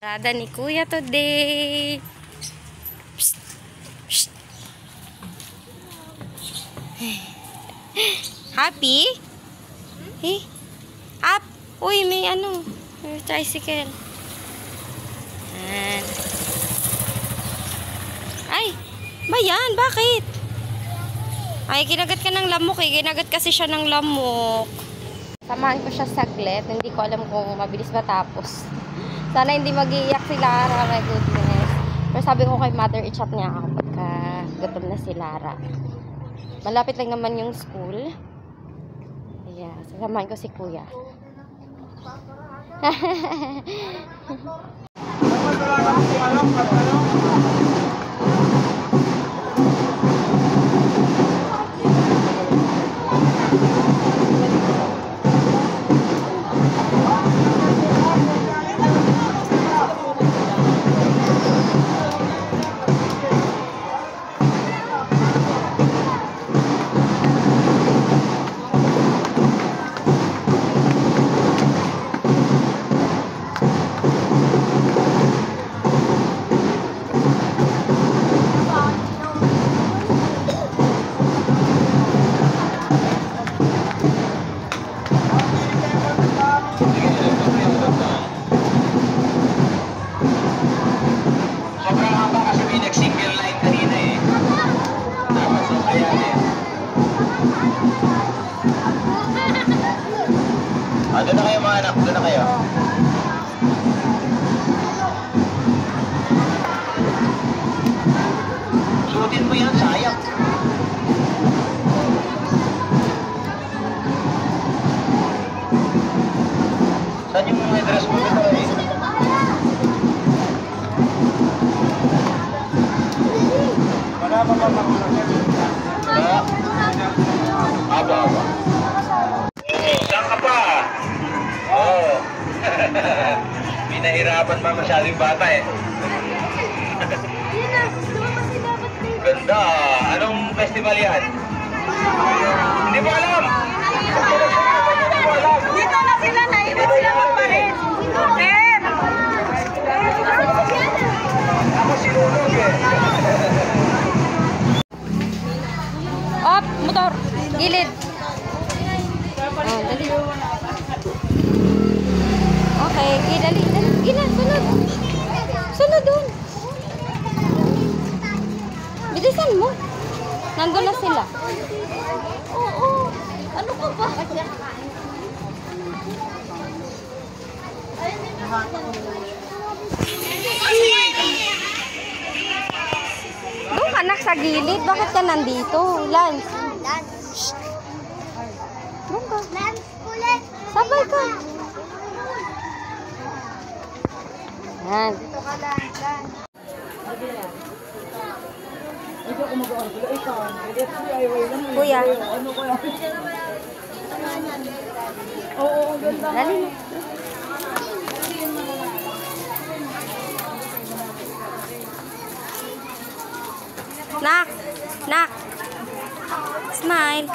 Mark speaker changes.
Speaker 1: Rada ni Kuya today. Psst. Psst. Happy? Eh? Up? Uy, may ano. May tricycle. Ay, ba yan? Bakit? Ay, kinagat ka ng lamok eh. Kinagat kasi siya ng lamok. Samahan ko siya saglit. Hindi ko alam kung mabilis matapos. Sana hindi mag-iiyak si Lara. My goodness. Pero sabi ko kay mother, i-chat niya ako pagka gutom na si Lara. Malapit lang naman yung school. Ayan. Sasamahan ko si Kuya.
Speaker 2: Doon na kayo mga anak, doon na kayo. Suotin mo yan, sayang. Saan yung mga dress mo dito eh? Wala pa ba makulang? Aba. Saan ka pa? Oo. Pinahirapan pa masyadong bata eh. Ganda. Anong festival yan? Hindi mo alam.
Speaker 3: Dito na sila, naiwan sila magparin. Okay.
Speaker 2: Ako sinulog eh.
Speaker 1: Op, motor. Gilid. Dali. Okay, dali. Gila, sunod. Sunod dun. Bilisan mo. Nandun na sila.
Speaker 3: Oo. Ano ka ba?
Speaker 1: Doon ka sa gilid. Bakit ka nandito? Lance.
Speaker 3: Lance.
Speaker 1: Doon ka.
Speaker 3: Lance, kulit.
Speaker 1: Sabay ka. Yan.
Speaker 3: Dito ka, Lance.
Speaker 1: Kuya.
Speaker 3: Oo, ganda.
Speaker 1: Dali. Nak. Smile.